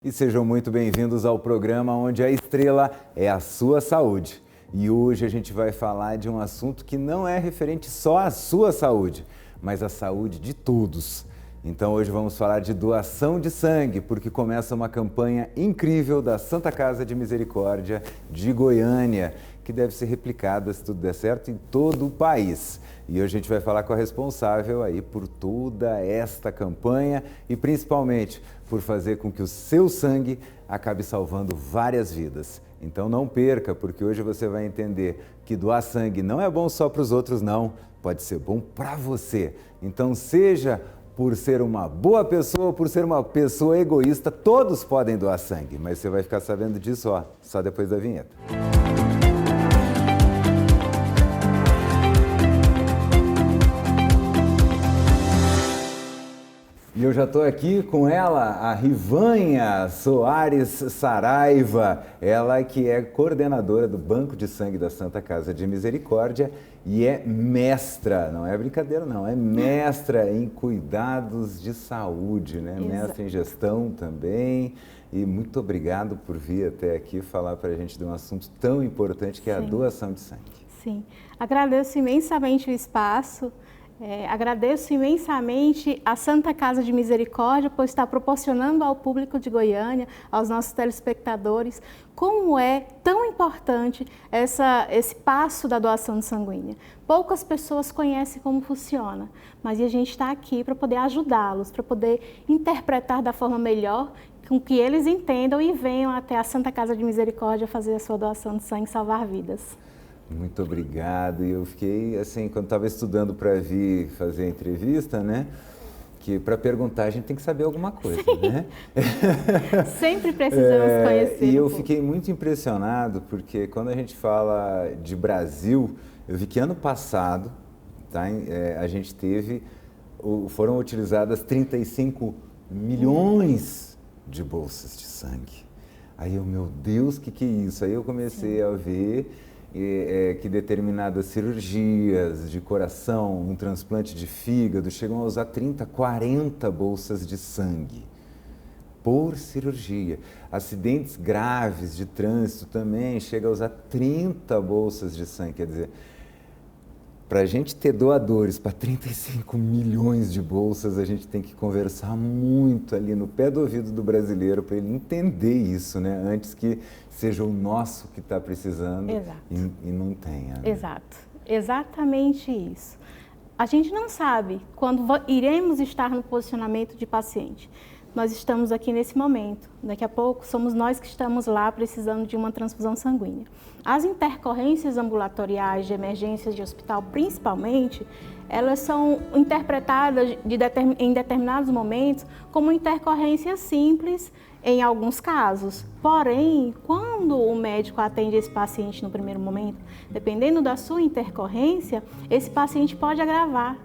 E sejam muito bem-vindos ao programa onde a estrela é a sua saúde. E hoje a gente vai falar de um assunto que não é referente só à sua saúde, mas à saúde de todos. Então hoje vamos falar de doação de sangue, porque começa uma campanha incrível da Santa Casa de Misericórdia de Goiânia, que deve ser replicada, se tudo der certo, em todo o país. E hoje a gente vai falar com a responsável aí por toda esta campanha e principalmente por fazer com que o seu sangue acabe salvando várias vidas. Então não perca, porque hoje você vai entender que doar sangue não é bom só para os outros, não. Pode ser bom para você. Então seja por ser uma boa pessoa ou por ser uma pessoa egoísta, todos podem doar sangue. Mas você vai ficar sabendo disso só depois da vinheta. E eu já estou aqui com ela, a Rivanha Soares Saraiva, ela que é coordenadora do Banco de Sangue da Santa Casa de Misericórdia e é mestra, não é brincadeira não, é mestra em cuidados de saúde, né? Mestra em gestão também. E muito obrigado por vir até aqui falar para a gente de um assunto tão importante que é a doação de sangue. Sim, agradeço imensamente o espaço. Agradeço imensamente a Santa Casa de Misericórdia por estar proporcionando ao público de Goiânia, aos nossos telespectadores, como é tão importante esse passo da doação sanguínea. Poucas pessoas conhecem como funciona, mas a gente está aqui para poder ajudá-los, para poder interpretar da forma melhor, com que eles entendam e venham até a Santa Casa de Misericórdia fazer a sua doação de sangue e salvar vidas. Muito obrigado. E eu fiquei assim, quando estava estudando para vir fazer a entrevista, né? Que para perguntar a gente tem que saber alguma coisa, Sim. Né? Sempre precisamos conhecer. E eu fiquei muito impressionado porque quando a gente fala de Brasil, eu vi que ano passado, tá, a gente foram utilizadas 35 milhões de bolsas de sangue. Aí eu, meu Deus, que é isso? Aí eu comecei a ver que determinadas cirurgias de coração, um transplante de fígado, chegam a usar 30, 40 bolsas de sangue por cirurgia. Acidentes graves de trânsito também chegam a usar 30 bolsas de sangue. Quer dizer, para a gente ter doadores para 35 milhões de bolsas, a gente tem que conversar muito ali no pé do ouvido do brasileiro para ele entender isso, né? Antes que seja o nosso que está precisando. E não tenha. Né? Exato, exatamente isso. A gente não sabe quando iremos estar no posicionamento de paciente. Nós estamos aqui nesse momento, daqui a pouco somos nós que estamos lá precisando de uma transfusão sanguínea. As intercorrências ambulatoriais de emergências de hospital, principalmente, elas são interpretadas em determinados momentos como intercorrências simples em alguns casos. Porém, quando o médico atende esse paciente no primeiro momento, dependendo da sua intercorrência, esse paciente pode agravar.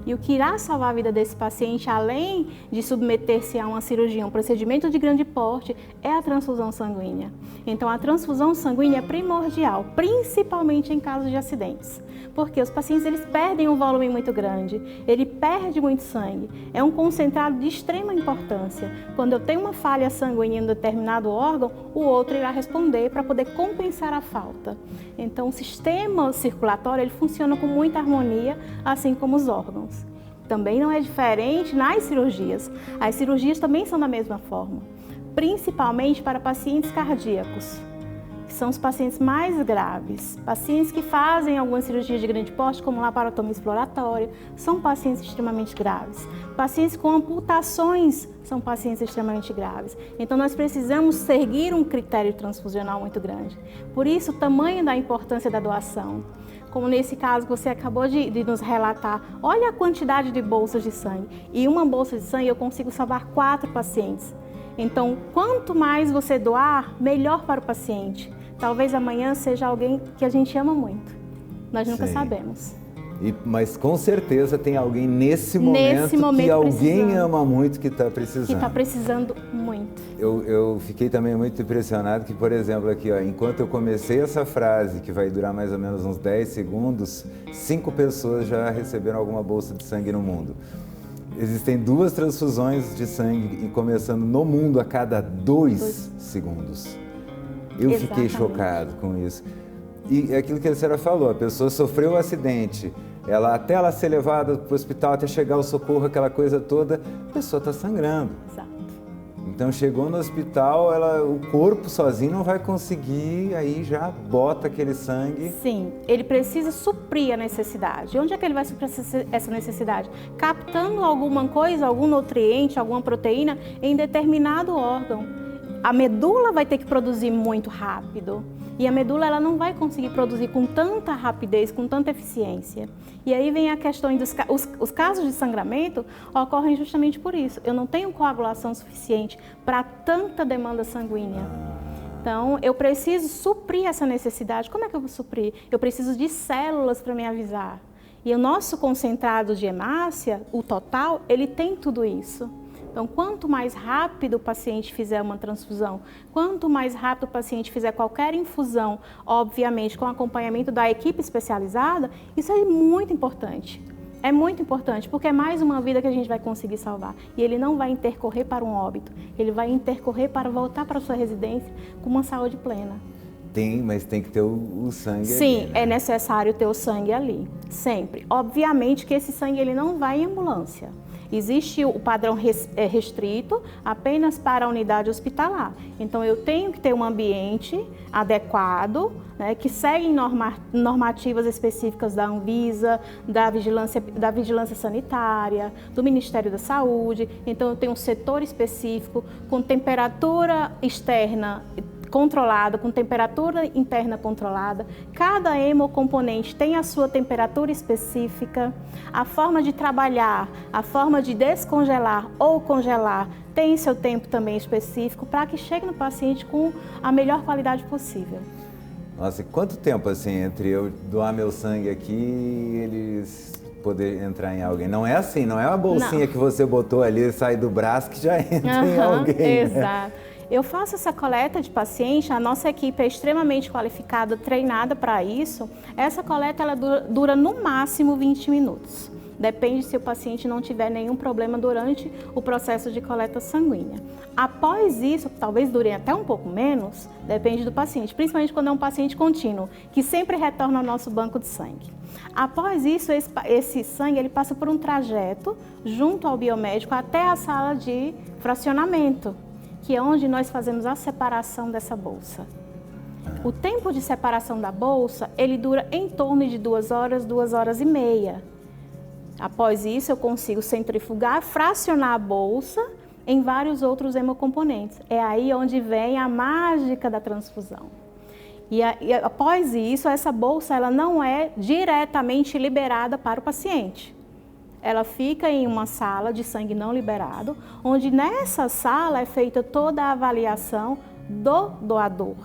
E o que irá salvar a vida desse paciente, além de submeter-se a uma cirurgia, um procedimento de grande porte, é a transfusão sanguínea. Então, a transfusão sanguínea é primordial, principalmente em casos de acidentes. Porque os pacientes eles perdem um volume muito grande, ele perde muito sangue. É um concentrado de extrema importância. Quando eu tenho uma falha sanguínea em um determinado órgão, o outro irá responder para poder compensar a falta. Então, o sistema circulatório ele funciona com muita harmonia, assim como os órgãos. Também não é diferente nas cirurgias. As cirurgias também são da mesma forma, principalmente para pacientes cardíacos, que são os pacientes mais graves. Pacientes que fazem algumas cirurgias de grande porte, como laparotomia exploratória, são pacientes extremamente graves. Pacientes com amputações são pacientes extremamente graves. Então, nós precisamos seguir um critério transfusional muito grande. Por isso, o tamanho da importância da doação. Como nesse caso que você acabou de nos relatar, olha a quantidade de bolsas de sangue. E uma bolsa de sangue eu consigo salvar 4 pacientes. Então, quanto mais você doar, melhor para o paciente. Talvez amanhã seja alguém que a gente ama muito. Nós nunca sabemos. Mas com certeza tem alguém nesse momento que alguém ama muito que está precisando. Que está precisando muito. Eu fiquei também muito impressionado que, por exemplo, aqui, ó, enquanto eu comecei essa frase, que vai durar mais ou menos uns 10 segundos, 5 pessoas já receberam alguma bolsa de sangue no mundo. existem 2 transfusões de sangue começando no mundo a cada 2 segundos. Eu fiquei chocado com isso. E é aquilo que a senhora falou, a pessoa sofreu um acidente, até ela ser levada para o hospital, até chegar o socorro, aquela coisa toda, a pessoa está sangrando. Exato. Então chegou no hospital, o corpo sozinho não vai conseguir, aí já bota aquele sangue. Sim, ele precisa suprir a necessidade. Onde é que ele vai suprir essa necessidade? Captando alguma coisa, algum nutriente, alguma proteína em determinado órgão. A medula vai ter que produzir muito rápido. E a medula ela não vai conseguir produzir com tanta rapidez, com tanta eficiência. E aí vem a questão dos os casos de sangramento ocorrem justamente por isso. Eu não tenho coagulação suficiente para tanta demanda sanguínea. Então, eu preciso suprir essa necessidade. Como é que eu vou suprir? Eu preciso de células para me avisar. E o nosso concentrado de hemácia, o total, ele tem tudo isso. Então, quanto mais rápido o paciente fizer uma transfusão, quanto mais rápido o paciente fizer qualquer infusão, obviamente com acompanhamento da equipe especializada, isso é muito importante. É muito importante, porque é mais uma vida que a gente vai conseguir salvar. E ele não vai intercorrer para um óbito, ele vai intercorrer para voltar para a sua residência com uma saúde plena. Mas tem que ter o sangue. Sim, ali, né? É necessário ter o sangue ali, sempre. Obviamente que esse sangue ele não vai em ambulância. Existe o padrão restrito apenas para a unidade hospitalar. Então, eu tenho que ter um ambiente adequado, né, que segue normativas específicas da Anvisa, da vigilância sanitária, do Ministério da Saúde. Então, eu tenho um setor específico com temperatura externa controlada, com temperatura interna controlada. Cada hemocomponente tem a sua temperatura específica. A forma de trabalhar, a forma de descongelar ou congelar tem seu tempo também específico para que chegue no paciente com a melhor qualidade possível. Nossa, e quanto tempo assim entre eu doar meu sangue aqui e eles poder entrar em alguém? Não é assim, não é uma bolsinha que você botou ali e sai do braço que já entra em alguém. Exato. Né? Eu faço essa coleta de paciente, a nossa equipe é extremamente qualificada, treinada para isso. Essa coleta ela dura no máximo 20 minutos. Depende se o paciente não tiver nenhum problema durante o processo de coleta sanguínea. Após isso, talvez dure até um pouco menos, depende do paciente, principalmente quando é um paciente contínuo, que sempre retorna ao nosso banco de sangue. Após isso, esse sangue ele passa por um trajeto junto ao biomédico até a sala de fracionamento, que é onde nós fazemos a separação dessa bolsa. O tempo de separação da bolsa, ele dura em torno de 2 horas, 2 horas e meia. Após isso, eu consigo centrifugar, fracionar a bolsa em vários outros hemocomponentes. É aí onde vem a mágica da transfusão. E após isso, essa bolsa ela não é diretamente liberada para o paciente. Ela fica em uma sala de sangue não liberado, onde nessa sala é feita toda a avaliação do doador.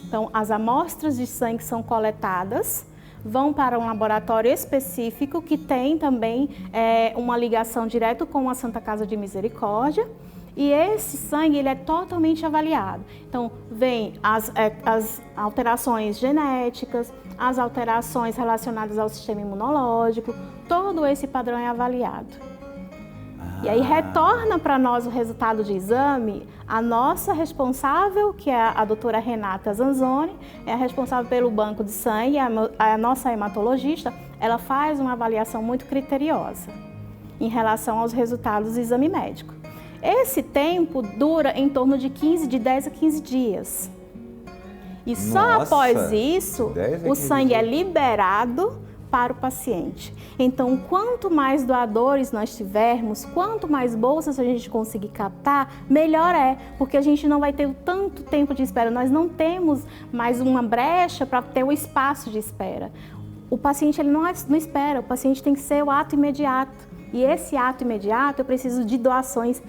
Então, as amostras de sangue são coletadas, vão para um laboratório específico que tem também uma ligação direta com a Santa Casa de Misericórdia. E esse sangue ele é totalmente avaliado. Então, vem as alterações genéticas, as alterações relacionadas ao sistema imunológico, todo esse padrão é avaliado. E aí retorna para nós o resultado de exame, a nossa responsável, que é a doutora Renata Zanzoni, é a responsável pelo banco de sangue, a nossa hematologista, ela faz uma avaliação muito criteriosa em relação aos resultados do exame médico. Esse tempo dura em torno de 10 a 15 dias. E só após isso, o sangue é liberado para o paciente. Então, quanto mais doadores nós tivermos, quanto mais bolsas a gente conseguir captar, melhor é, porque a gente não vai ter tanto tempo de espera. Nós não temos mais uma brecha para ter o espaço de espera. O paciente ele não espera, o paciente tem que ser o ato imediato. E esse ato imediato, eu preciso de doações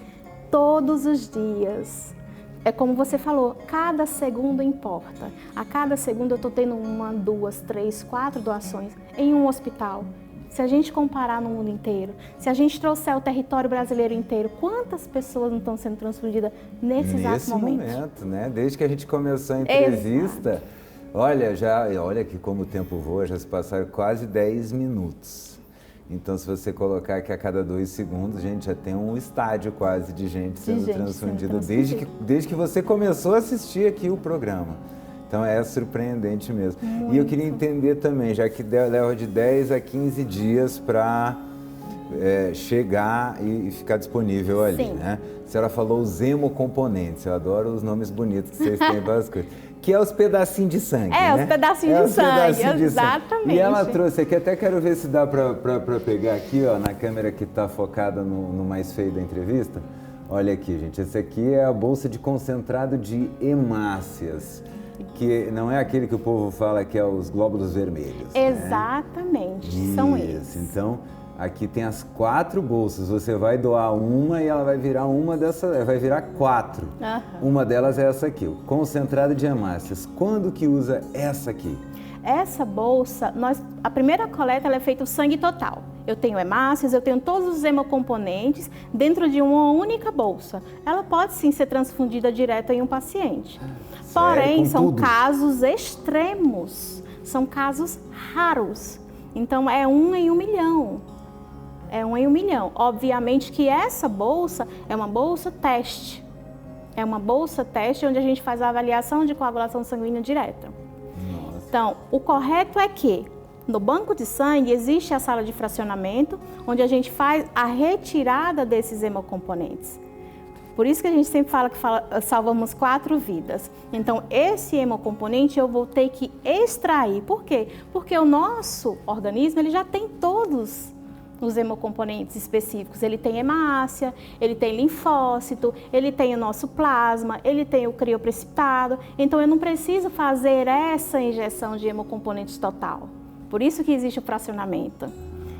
todos os dias. É como você falou, cada segundo importa. A cada segundo eu estou tendo 1, 2, 3, 4 doações em um hospital. Se a gente comparar no mundo inteiro, se a gente trouxer o território brasileiro inteiro, quantas pessoas não estão sendo transfundidas nesse exato momento? Nesse momento, né? Desde que a gente começou a entrevista, olha aqui como o tempo voa, já se passaram quase 10 minutos. Então, se você colocar que a cada 2 segundos, gente, já tem um estádio quase de gente sendo transfundida desde que você começou a assistir aqui o programa. Então, é surpreendente mesmo. Muito. E eu queria entender também, já que leva de 10 a 15 dias para chegar e ficar disponível ali, Sim. né? A senhora falou os hemocomponentes, eu adoro os nomes bonitos que vocês têm para as coisas. Que é os pedacinhos de sangue, né? Os pedacinhos de sangue, exatamente. E ela trouxe aqui, até quero ver se dá para pegar aqui, ó, na câmera que está focada no mais feio da entrevista. Olha aqui, gente, esse aqui é a bolsa de concentrado de hemácias, que não é aquele que o povo fala que é os glóbulos vermelhos. Exatamente, né? São eles. Então, aqui tem as 4 bolsas, você vai doar uma e ela vai virar vai virar 4. Uma delas é essa aqui, o concentrado de hemácias. Quando que usa essa aqui? Essa bolsa, a primeira coleta ela é feita o sangue total. Eu tenho hemácias, eu tenho todos os hemocomponentes dentro de uma única bolsa. Ela pode sim ser transfundida direto em um paciente. Porém, são casos extremos, são casos raros. Então, é 1 em 1 milhão. É 1 em 1 milhão. Obviamente que essa bolsa é uma bolsa teste. É uma bolsa teste onde a gente faz a avaliação de coagulação sanguínea direta. Nossa. Então, o correto é que no banco de sangue existe a sala de fracionamento, onde a gente faz a retirada desses hemocomponentes. Por isso que a gente sempre fala que salvamos 4 vidas. Então, esse hemocomponente eu vou ter que extrair. Por quê? Porque o nosso organismo ele já tem todos os hemocomponentes específicos. Ele tem hemácia, ele tem linfócito, ele tem o nosso plasma, ele tem o crioprecipitado. Então, eu não preciso fazer essa injeção de hemocomponentes total. Por isso que existe o fracionamento.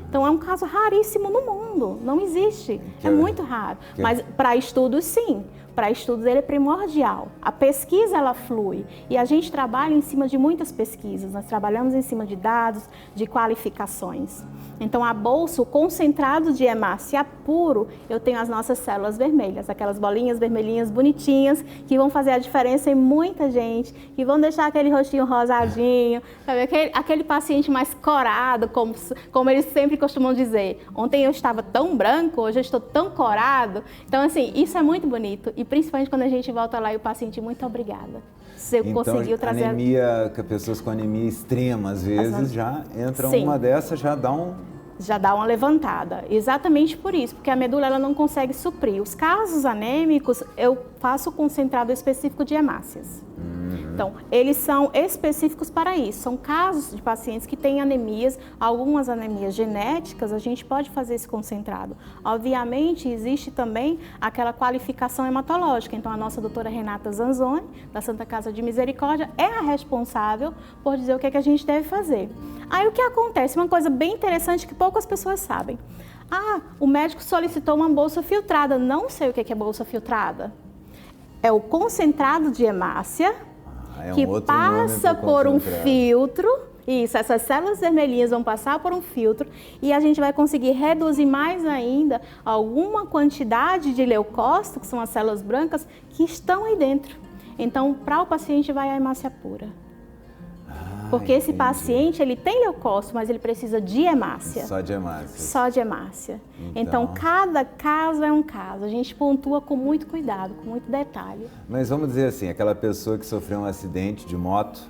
Então, é um caso raríssimo no mundo, não existe, é muito raro. Mas para estudos, sim, para estudos ele é primordial. A pesquisa, ela flui e a gente trabalha em cima de muitas pesquisas, nós trabalhamos em cima de dados, de qualificações. Então, a bolsa, o concentrado de hemácia puro, eu tenho as nossas células vermelhas, aquelas bolinhas vermelhinhas bonitinhas, que vão fazer a diferença em muita gente, que vão deixar aquele rostinho rosadinho, sabe? Aquele paciente mais corado, como eles sempre costumam dizer. Ontem eu estava tão branco, hoje eu estou tão corado. Então, assim, isso é muito bonito, e principalmente quando a gente volta lá e o paciente, muito obrigada. Você conseguiu trazer... anemia, pessoas com anemia extrema, às vezes, já entra uma dessas, já dá uma levantada. Exatamente por isso, porque a medula ela não consegue suprir. Os casos anêmicos, eu faço concentrado específico de hemácias. Então, eles são específicos para isso. São casos de pacientes que têm anemias, algumas anemias genéticas, a gente pode fazer esse concentrado. Obviamente, existe também aquela qualificação hematológica. Então, a nossa doutora Renata Zanzoni, da Santa Casa de Misericórdia, é a responsável por dizer o que a gente deve fazer. Aí, o que acontece? Uma coisa bem interessante que poucas pessoas sabem. O médico solicitou uma bolsa filtrada. Não sei o que é bolsa filtrada. É o concentrado de hemácia, que passa por um filtro. Isso, essas células vermelhinhas vão passar por um filtro e a gente vai conseguir reduzir mais ainda alguma quantidade de leucócitos, que são as células brancas, que estão aí dentro. Então, para o paciente vai a hemácia pura. Porque esse paciente, ele tem leucócito, mas ele precisa de hemácia. Só de hemácia. Só de hemácia. Então, cada caso é um caso. A gente pontua com muito cuidado, com muito detalhe. Mas vamos dizer assim, aquela pessoa que sofreu um acidente de moto,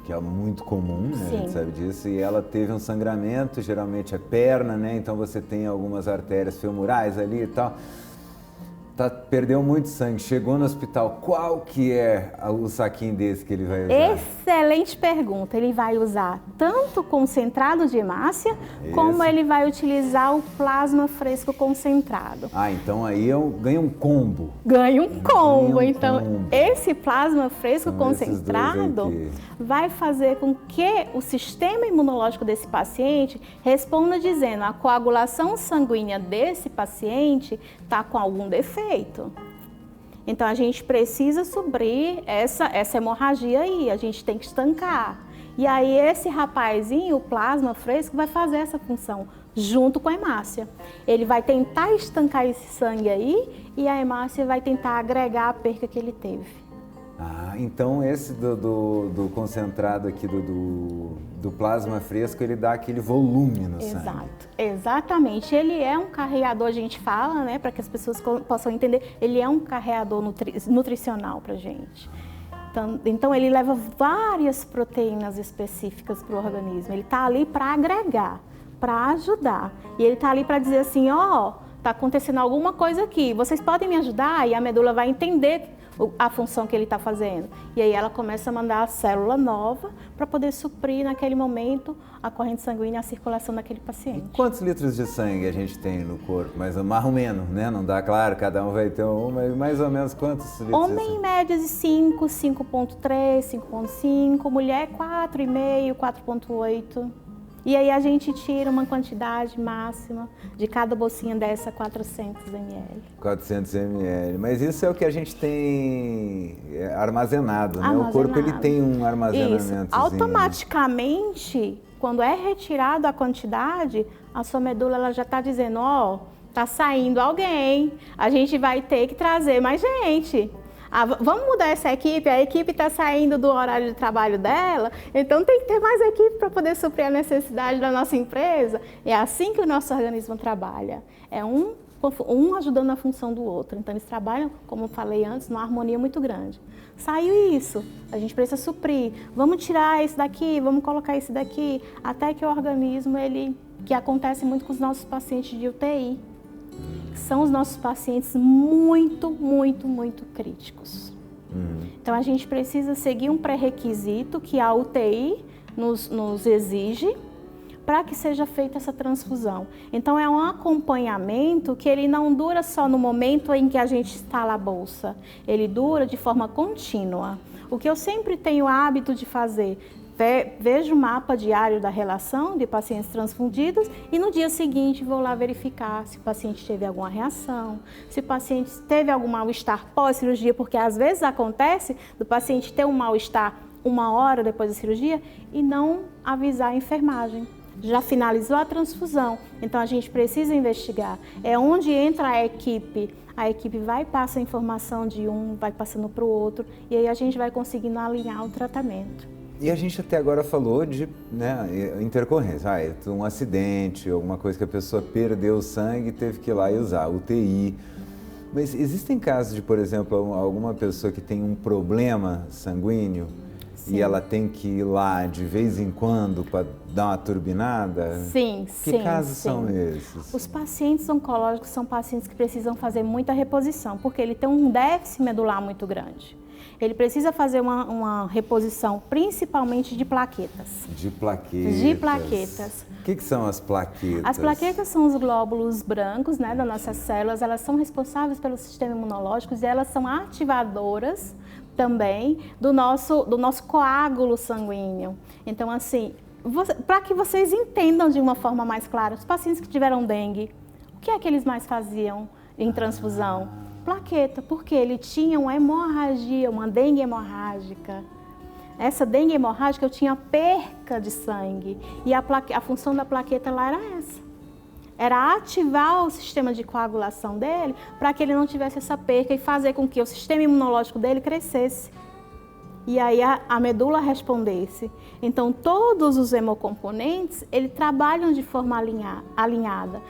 que é muito comum, né? A gente sabe disso, e ela teve um sangramento, geralmente é perna, né? Então você tem algumas artérias femorais ali e tal. Perdeu muito sangue, chegou no hospital, qual que é o saquinho desse que ele vai usar? Excelente pergunta. Ele vai usar tanto concentrado de hemácia, como ele vai utilizar o plasma fresco concentrado. Então aí ganha um combo. Ganha um combo. Então, esse plasma fresco concentrado vai fazer com que o sistema imunológico desse paciente responda dizendo a coagulação sanguínea desse paciente está com algum defeito. Então, a gente precisa suprir essa hemorragia aí, a gente tem que estancar. E aí, esse rapazinho, o plasma fresco, vai fazer essa função, junto com a hemácia. Ele vai tentar estancar esse sangue aí e a hemácia vai tentar agregar a perca que ele teve. Ah, então esse do concentrado aqui do plasma fresco, ele dá aquele volume no sangue. Exato, exatamente. Ele é um carreador, a gente fala, né, para que as pessoas possam entender, ele é um carreador nutricional para a gente. Então ele leva várias proteínas específicas para o organismo. Ele está ali para agregar, para ajudar. E ele está ali para dizer assim, ó, está acontecendo alguma coisa aqui, vocês podem me ajudar? E a medula vai entender a função que ele está fazendo. E aí ela começa a mandar a célula nova para poder suprir naquele momento a corrente sanguínea, a circulação daquele paciente. E quantos litros de sangue a gente tem no corpo? Mais ou menos, né? Não dá, claro, cada um vai ter mas mais ou menos quantos litros? Homem em média de 5, 5,3, 5,5, mulher 4,5, 4,8. E aí a gente tira uma quantidade máxima de cada bolsinha dessa, 400 ml. 400 ml. Mas isso é o que a gente tem armazenado, né? O corpo ele tem um armazenamento. Isso. Automaticamente, quando é retirado a quantidade, a sua medula ela já está dizendo, ó, tá saindo alguém, a gente vai ter que trazer mais gente. Vamos mudar essa equipe, a equipe está saindo do horário de trabalho dela, então tem que ter mais equipe para poder suprir a necessidade da nossa empresa. É assim que o nosso organismo trabalha, é um ajudando na função do outro. Então eles trabalham, como eu falei antes, numa harmonia muito grande. Saiu isso, a gente precisa suprir, vamos tirar esse daqui, vamos colocar esse daqui, até que o organismo, que acontece muito com os nossos pacientes de UTI, são os nossos pacientes muito, muito, muito críticos. Então a gente precisa seguir um pré-requisito que a UTI nos exige para que seja feita essa transfusão. Então é um acompanhamento que ele não dura só no momento em que a gente instala a bolsa, ele dura de forma contínua. O que eu sempre tenho o hábito de fazer, vejo o mapa diário da relação de pacientes transfundidos e no dia seguinte vou lá verificar se o paciente teve alguma reação, se o paciente teve algum mal-estar pós-cirurgia, porque às vezes acontece do paciente ter um mal-estar 1 hora depois da cirurgia e não avisar a enfermagem. Já finalizou a transfusão, então a gente precisa investigar. É onde entra a equipe vai passar a informação de um, vai passando para o outro e aí a gente vai conseguindo alinhar o tratamento. E a gente até agora falou de intercorrência, um acidente, alguma coisa que a pessoa perdeu o sangue e teve que ir lá e usar, UTI. Mas existem casos de, por exemplo, alguma pessoa que tem um problema sanguíneo e ela tem que ir lá de vez em quando para dar uma turbinada? Sim, sim. Que casos são esses? Os pacientes oncológicos são pacientes que precisam fazer muita reposição, porque ele tem um déficit medular muito grande. Ele precisa fazer uma reposição, principalmente de plaquetas. De plaquetas. De plaquetas. O que são as plaquetas? As plaquetas são os glóbulos brancos, né, das nossas células. Elas são responsáveis pelo sistema imunológico e elas são ativadoras também do nosso coágulo sanguíneo. Então, assim, para que vocês entendam de uma forma mais clara, os pacientes que tiveram dengue, o que é que eles mais faziam em transfusão? Plaqueta, porque ele tinha uma hemorragia, uma dengue hemorrágica. Essa dengue hemorrágica eu tinha perca de sangue e a função da plaqueta lá era essa. Era ativar o sistema de coagulação dele para que ele não tivesse essa perca e fazer com que o sistema imunológico dele crescesse. E aí a medula respondesse. Então todos os hemocomponentes, eles trabalham de forma alinhada.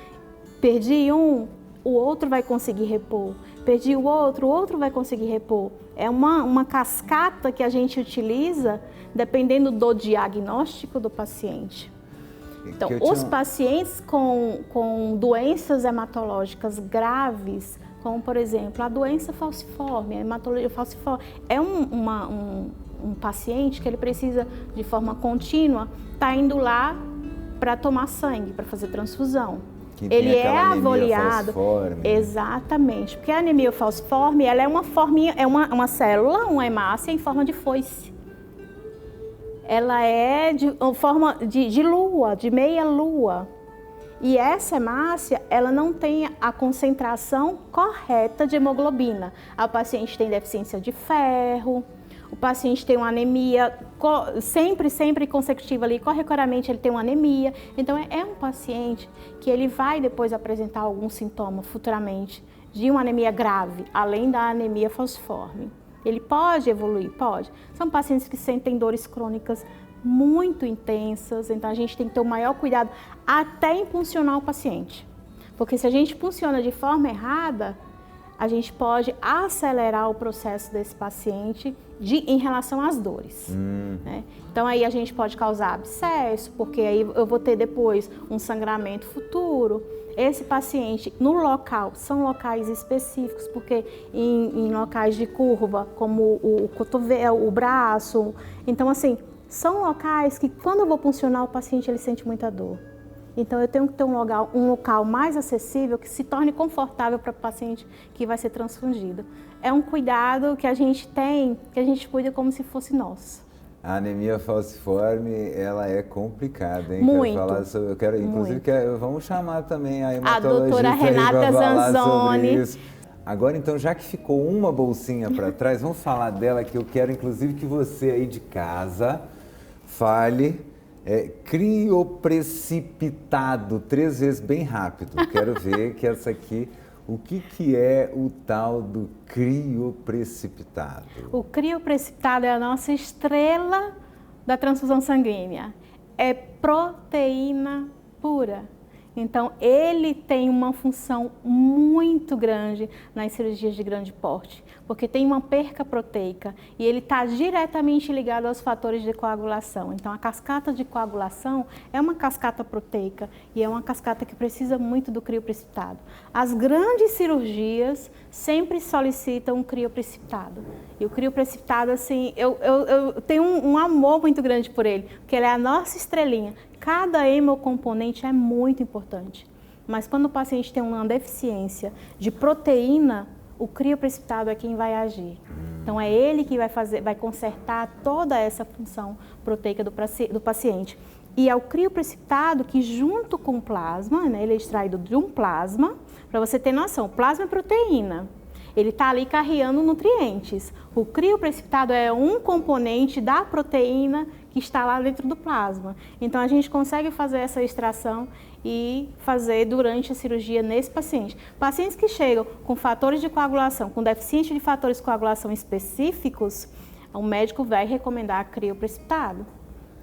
Perdi um, o outro vai conseguir repor. Perdi o outro vai conseguir repor. É uma cascata que a gente utiliza dependendo do diagnóstico do paciente. Então, os pacientes com doenças hematológicas graves, como por exemplo a doença falciforme, a hematologia falciforme, é um paciente que ele precisa de forma contínua estar indo lá para tomar sangue, para fazer transfusão. Ele é avaliado, exatamente, porque a anemia falciforme ela é uma célula, uma hemácia em forma de foice. Ela é de forma de lua, de meia lua. E essa hemácia, ela não tem a concentração correta de hemoglobina. O paciente tem deficiência de ferro, o paciente tem uma anemia sempre consecutiva ali, corriqueiramente ele tem uma anemia. Então é um paciente que ele vai depois apresentar algum sintoma futuramente de uma anemia grave, além da anemia falciforme. Ele pode evoluir? Pode. São pacientes que sentem dores crônicas muito intensas, então a gente tem que ter o maior cuidado até em puncionar o paciente. Porque se a gente funciona de forma errada, a gente pode acelerar o processo desse paciente em relação às dores. Né? Então aí a gente pode causar abscesso, porque aí eu vou ter depois um sangramento futuro. Esse paciente, no local, são locais específicos, porque em locais de curva, como o cotovelo, o braço, então assim, são locais que quando eu vou puncionar o paciente, ele sente muita dor. Então eu tenho que ter um local mais acessível, que se torne confortável para o paciente que vai ser transfundido. É um cuidado que a gente tem, que a gente cuida como se fosse nosso. A anemia falciforme, ela é complicada, hein? Muito. Inclusive, vamos chamar também a A doutora Renata Zanzoni. Agora, então, já que ficou uma bolsinha para trás, vamos falar dela, que eu quero, inclusive, que você aí de casa fale crioprecipitado 3 vezes bem rápido. Quero ver que essa aqui... O que é o tal do crioprecipitado? O crioprecipitado é a nossa estrela da transfusão sanguínea. É proteína pura. Então, ele tem uma função muito grande nas cirurgias de grande porte, porque tem uma perca proteica e ele está diretamente ligado aos fatores de coagulação. Então, a cascata de coagulação é uma cascata proteica e é uma cascata que precisa muito do crioprecipitado. As grandes cirurgias sempre solicitam um crioprecipitado. E o crioprecipitado, assim, eu tenho um amor muito grande por ele, porque ele é a nossa estrelinha. Cada hemocomponente é muito importante, mas quando o paciente tem uma deficiência de proteína, o crioprecipitado é quem vai agir. Então é ele que vai consertar toda essa função proteica do paciente. E é o crioprecipitado que, junto com o plasma, né, ele é extraído de um plasma, para você ter noção, o plasma é proteína. Ele está ali carregando nutrientes. O crioprecipitado é um componente da proteína que está lá dentro do plasma. Então, a gente consegue fazer essa extração e fazer durante a cirurgia nesse paciente. Pacientes que chegam com fatores de coagulação, com deficiência de fatores de coagulação específicos, o médico vai recomendar crioprecipitado.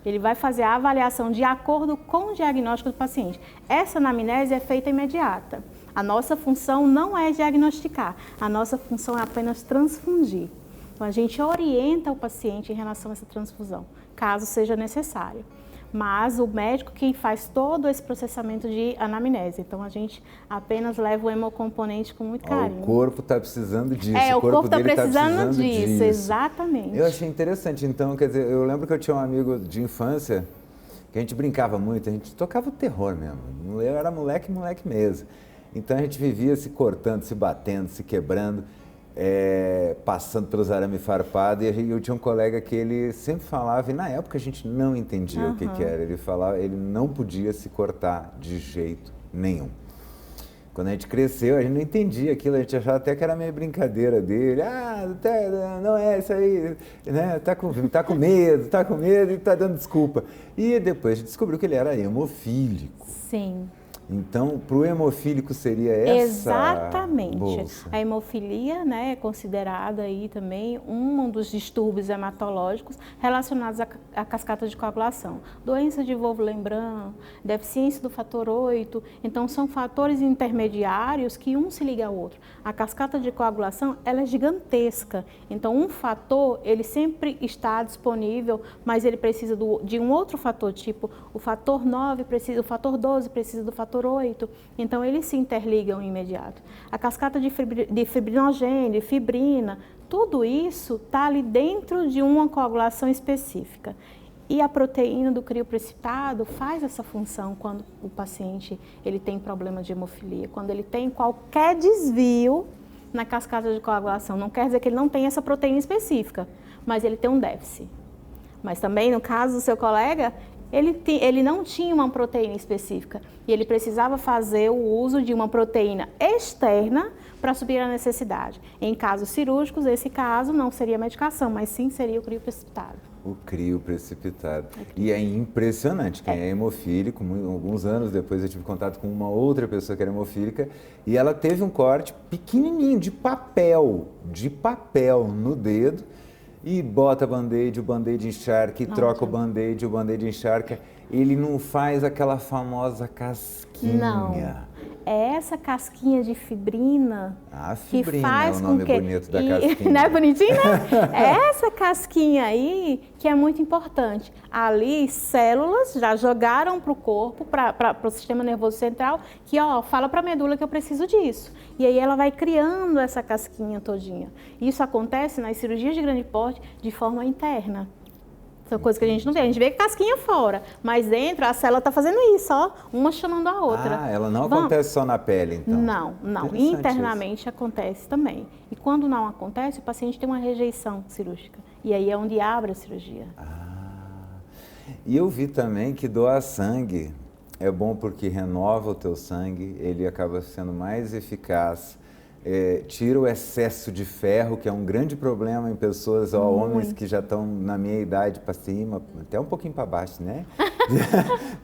Ele vai fazer a avaliação de acordo com o diagnóstico do paciente. Essa anamnese é feita imediata. A nossa função não é diagnosticar, a nossa função é apenas transfundir. Então, a gente orienta o paciente em relação a essa transfusão, caso seja necessário. Mas o médico quem faz todo esse processamento de anamnese. Então, a gente apenas leva o hemocomponente com muito carinho. O corpo está precisando disso. O corpo está dele precisando disso, exatamente. Eu achei interessante. Então, quer dizer, eu lembro que eu tinha um amigo de infância que a gente brincava muito, a gente tocava o terror mesmo. Eu era moleque mesmo. Então a gente vivia se cortando, se batendo, se quebrando, passando pelos arame farpado. E eu tinha um colega que ele sempre falava, e na época a gente não entendia o que era. Ele falava, ele não podia se cortar de jeito nenhum. Quando a gente cresceu, a gente não entendia aquilo, a gente achava até que era meio brincadeira dele. Não é isso aí, né? Tá com medo e tá dando desculpa. E depois a gente descobriu que ele era hemofílico. Sim. Então, para o hemofílico seria essa Exatamente. bolsa. A hemofilia, né, é considerada aí também um dos distúrbios hematológicos relacionados à cascata de coagulação. Doença de Vauve-Lembrun, deficiência do fator 8. Então, são fatores intermediários que um se liga ao outro. A cascata de coagulação, ela é gigantesca. Então, um fator, ele sempre está disponível, mas ele precisa de um outro fator, tipo o fator 9 precisa, o fator 12 precisa do fator 8, então eles se interligam imediato. A cascata de fibrinogênio, de fibrina, tudo isso está ali dentro de uma coagulação específica. E a proteína do crioprecipitado faz essa função quando o paciente ele tem problema de hemofilia, quando ele tem qualquer desvio na cascata de coagulação. Não quer dizer que ele não tem essa proteína específica, mas ele tem um déficit. Mas também, no caso do seu colega, ele não tinha uma proteína específica e ele precisava fazer o uso de uma proteína externa para suprir a necessidade. Em casos cirúrgicos, esse caso não seria medicação, mas sim seria o crio precipitado. O crio precipitado. E é impressionante, quem é hemofílico, alguns anos depois eu tive contato com uma outra pessoa que era hemofílica e ela teve um corte pequenininho de papel no dedo e bota band-aid, o band-aid encharca e troca o band-aid encharca. Ele não faz aquela famosa casquinha. Não. É essa casquinha de fibrina, fibrina que faz é o nome com que... bonito da casquinha. Não é bonitinho, né? É essa casquinha aí que é muito importante. Ali, células já jogaram para o corpo, para o sistema nervoso central, que fala para a medula que eu preciso disso. E aí ela vai criando essa casquinha todinha. Isso acontece nas cirurgias de grande porte de forma interna. São coisas que a gente não vê. A gente vê casquinha fora, mas dentro a célula está fazendo isso, uma chamando a outra. Ela não acontece só na pele, então? Não. Internamente acontece também. E quando não acontece, o paciente tem uma rejeição cirúrgica. E aí é onde abre a cirurgia. E eu vi também que doar sangue é bom porque renova o teu sangue, ele acaba sendo mais eficaz. Tira o excesso de ferro, que é um grande problema em pessoas, homens que já estão na minha idade para cima, até um pouquinho para baixo, né?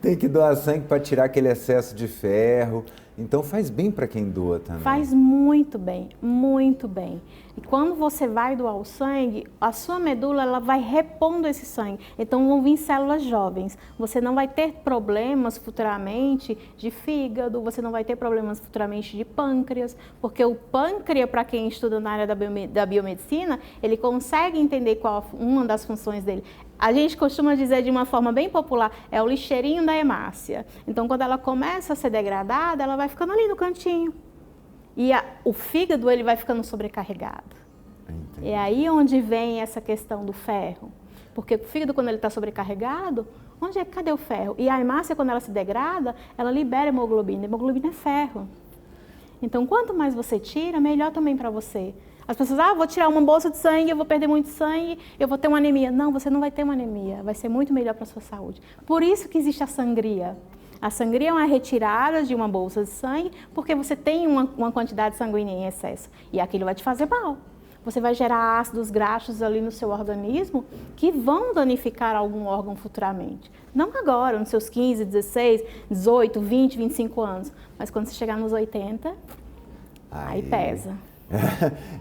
Tem que doar sangue para tirar aquele excesso de ferro. Então faz bem para quem doa também. Faz muito bem, muito bem. E quando você vai doar o sangue, a sua medula ela vai repondo esse sangue. Então vão vir células jovens. Você não vai ter problemas futuramente de fígado, você não vai ter problemas futuramente de pâncreas, porque o pâncreas, para quem estuda na área da biomedicina, ele consegue entender qual uma das funções dele. A gente costuma dizer de uma forma bem popular, é o lixeirinho da hemácia. Então, quando ela começa a ser degradada, ela vai ficando ali no cantinho. E o fígado, ele vai ficando sobrecarregado. Entendi. É aí onde vem essa questão do ferro. Porque o fígado, quando ele está sobrecarregado, cadê o ferro? E a hemácia, quando ela se degrada, ela libera hemoglobina. Hemoglobina é ferro. Então, quanto mais você tira, melhor também para você. As pessoas, vou tirar uma bolsa de sangue, eu vou perder muito sangue, eu vou ter uma anemia. Não, você não vai ter uma anemia, vai ser muito melhor para a sua saúde. Por isso que existe a sangria. A sangria é uma retirada de uma bolsa de sangue, porque você tem uma quantidade sanguínea em excesso. E aquilo vai te fazer mal. Você vai gerar ácidos graxos ali no seu organismo que vão danificar algum órgão futuramente. Não agora, nos seus 15, 16, 18, 20, 25 anos. Mas quando você chegar nos 80, aí pesa.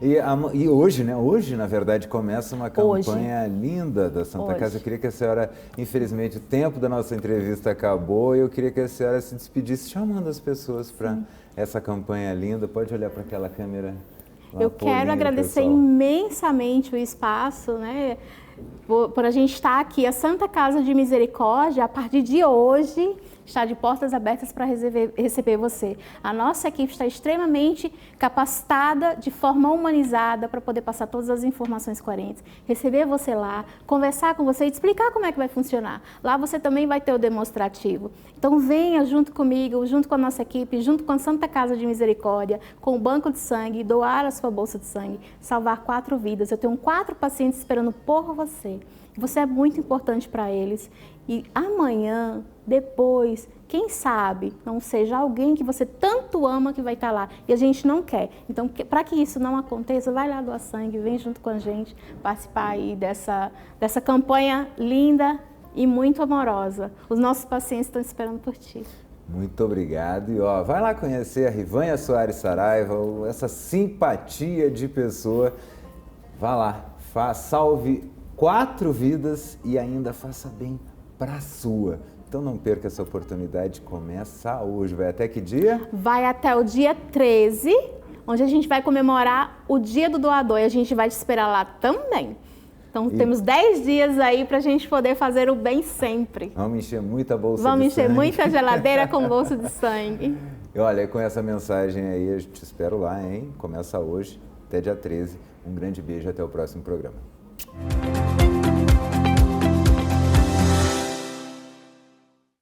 E hoje, né? Hoje, na verdade, começa uma campanha linda da Santa Casa. Eu queria que a senhora, infelizmente, o tempo da nossa entrevista acabou e eu queria que a senhora se despedisse chamando as pessoas para essa campanha linda. Pode olhar para aquela câmera. Eu quero agradecer imensamente o espaço, né? Por a gente estar aqui. A Santa Casa de Misericórdia, a partir de hoje, está de portas abertas para receber você. A nossa equipe está extremamente capacitada, de forma humanizada, para poder passar todas as informações coerentes, receber você lá, conversar com você e te explicar como é que vai funcionar. Lá você também vai ter o demonstrativo. Então venha junto comigo, junto com a nossa equipe, junto com a Santa Casa de Misericórdia, com o banco de sangue, doar a sua bolsa de sangue, salvar 4 vidas. Eu tenho 4 pacientes esperando por você. Você é muito importante para eles. E amanhã, depois, quem sabe, não seja alguém que você tanto ama que vai estar lá. E a gente não quer. Então, para que isso não aconteça, vai lá doar sangue, vem junto com a gente participar aí dessa campanha linda e muito amorosa. Os nossos pacientes estão esperando por ti. Muito obrigado. E vai lá conhecer a Rivanha Soares Saraiva, essa simpatia de pessoa. Vá lá, salve 4 vidas e ainda faça bem para a sua. Então não perca essa oportunidade, começa hoje. Vai até que dia? Vai até o dia 13, onde a gente vai comemorar o Dia do Doador e a gente vai te esperar lá também. Então temos 10 dias aí para a gente poder fazer o bem sempre. Vamos encher muita bolsa de sangue. Vamos encher muita geladeira com bolsa de sangue. E olha, com essa mensagem aí, eu te espero lá, hein? Começa hoje, até dia 13. Um grande beijo, até o próximo programa.